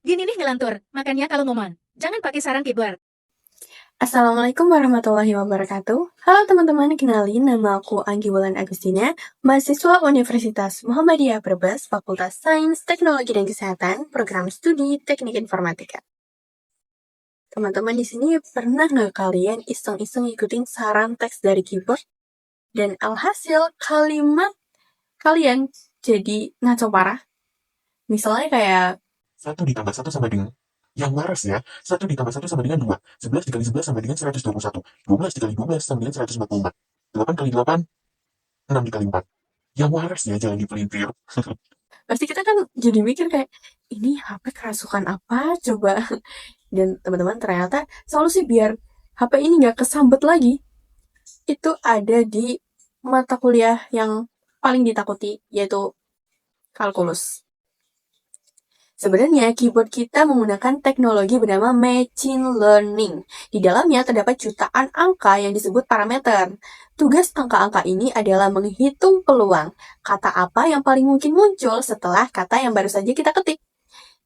Gini nih ngelantur, makanya kalau ngomong, jangan pakai sarang keyboard. Assalamualaikum warahmatullahi wabarakatuh. Halo teman-teman, kenalin nama aku Anggi Wulan Agustina, mahasiswa Universitas Muhammadiyah Brebes, Fakultas Sains, Teknologi dan Kesehatan, Program Studi Teknik Informatika. Teman-teman di sini pernah nggak kalian iseng-iseng ngikutin saran teks dari keyboard? Dan alhasil kalimat kalian jadi ngaco parah? Misalnya kayak 1 ditambah 1 sama dengan yang waras ya. 1 ditambah 1 sama dengan 2. 11 dikali 11 sama dengan 121. 12 dikali 12 sama dengan 144. 8 kali 8, 6 dikali 4. Yang waras ya, jangan dipelintir. pasti kita kan jadi mikir kayak, ini HP kerasukan apa coba? Dan teman-teman ternyata solusi biar HP ini nggak kesambet lagi, itu ada di mata kuliah yang paling ditakuti, yaitu kalkulus. Sebenarnya keyboard kita menggunakan teknologi bernama machine learning. Di dalamnya terdapat jutaan angka yang disebut parameter. Tugas angka-angka ini adalah menghitung peluang kata apa yang paling mungkin muncul setelah kata yang baru saja kita ketik.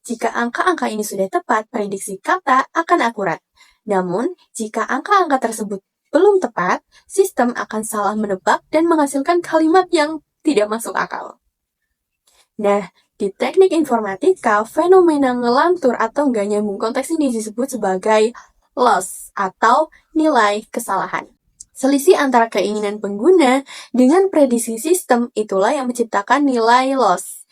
Jika angka-angka ini sudah tepat, prediksi kata akan akurat. Namun, jika angka-angka tersebut belum tepat, sistem akan salah menebak dan menghasilkan kalimat yang tidak masuk akal. Nah, di teknik informatika, fenomena ngelantur atau nggak nyambung konteks ini disebut sebagai loss atau nilai kesalahan. Selisih antara keinginan pengguna dengan prediksi sistem itulah yang menciptakan nilai loss.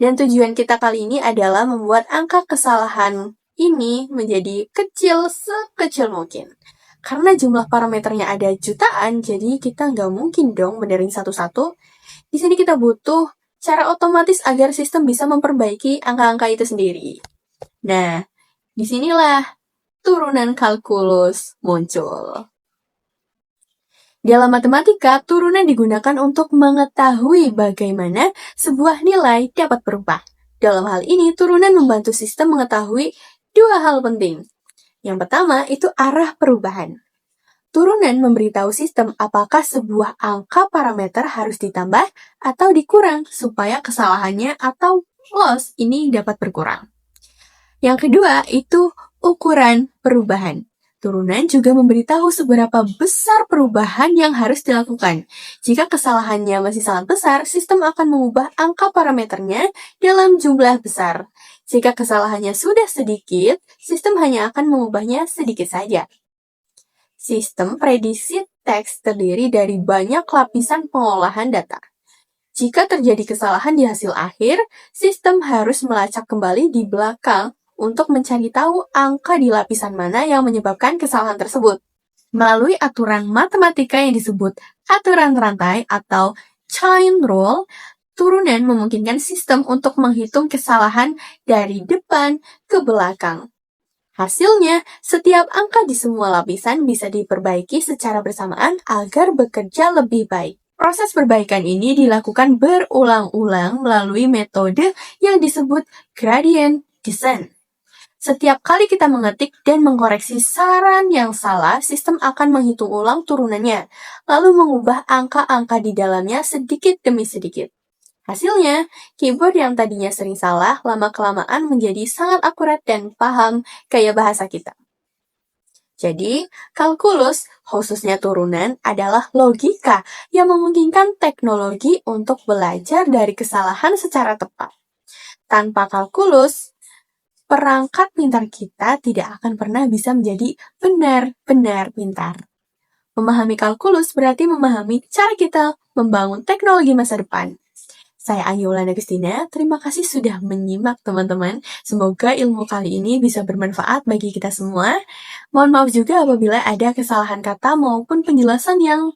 Dan tujuan kita kali ini adalah membuat angka kesalahan ini menjadi kecil sekecil mungkin. Karena jumlah parameternya ada jutaan, jadi kita nggak mungkin dong benerin satu-satu. Di sini kita butuh cara otomatis agar sistem bisa memperbaiki angka-angka itu sendiri. Nah, disinilah turunan kalkulus muncul. Dalam matematika, turunan digunakan untuk mengetahui bagaimana sebuah nilai dapat berubah. Dalam hal ini, turunan membantu sistem mengetahui dua hal penting. Yang pertama, itu arah perubahan. Turunan memberitahu sistem apakah sebuah angka parameter harus ditambah atau dikurang supaya kesalahannya atau loss ini dapat berkurang. Yang kedua, itu ukuran perubahan. Turunan juga memberitahu seberapa besar perubahan yang harus dilakukan. Jika kesalahannya masih sangat besar, sistem akan mengubah angka parameternya dalam jumlah besar. Jika kesalahannya sudah sedikit, sistem hanya akan mengubahnya sedikit saja. Sistem prediksi teks terdiri dari banyak lapisan pengolahan data. Jika terjadi kesalahan di hasil akhir, sistem harus melacak kembali di belakang untuk mencari tahu angka di lapisan mana yang menyebabkan kesalahan tersebut. Melalui aturan matematika yang disebut aturan rantai atau chain rule, turunan memungkinkan sistem untuk menghitung kesalahan dari depan ke belakang. Hasilnya, setiap angka di semua lapisan bisa diperbaiki secara bersamaan agar bekerja lebih baik. Proses perbaikan ini dilakukan berulang-ulang melalui metode yang disebut gradient descent. Setiap kali kita mengetik dan mengkoreksi saran yang salah, sistem akan menghitung ulang turunannya, lalu mengubah angka-angka di dalamnya sedikit demi sedikit. Hasilnya, keyboard yang tadinya sering salah, lama-kelamaan menjadi sangat akurat dan paham gaya bahasa kita. Jadi, kalkulus, khususnya turunan, adalah logika yang memungkinkan teknologi untuk belajar dari kesalahan secara tepat. Tanpa kalkulus, perangkat pintar kita tidak akan pernah bisa menjadi benar-benar pintar. Memahami kalkulus berarti memahami cara kita membangun teknologi masa depan. Saya Anggi Wulan Agustina, terima kasih sudah menyimak teman-teman. Semoga ilmu kali ini bisa bermanfaat bagi kita semua. Mohon maaf juga apabila ada kesalahan kata maupun penjelasan yang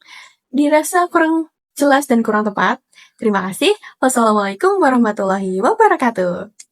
dirasa kurang jelas dan kurang tepat. Terima kasih. Wassalamualaikum warahmatullahi wabarakatuh.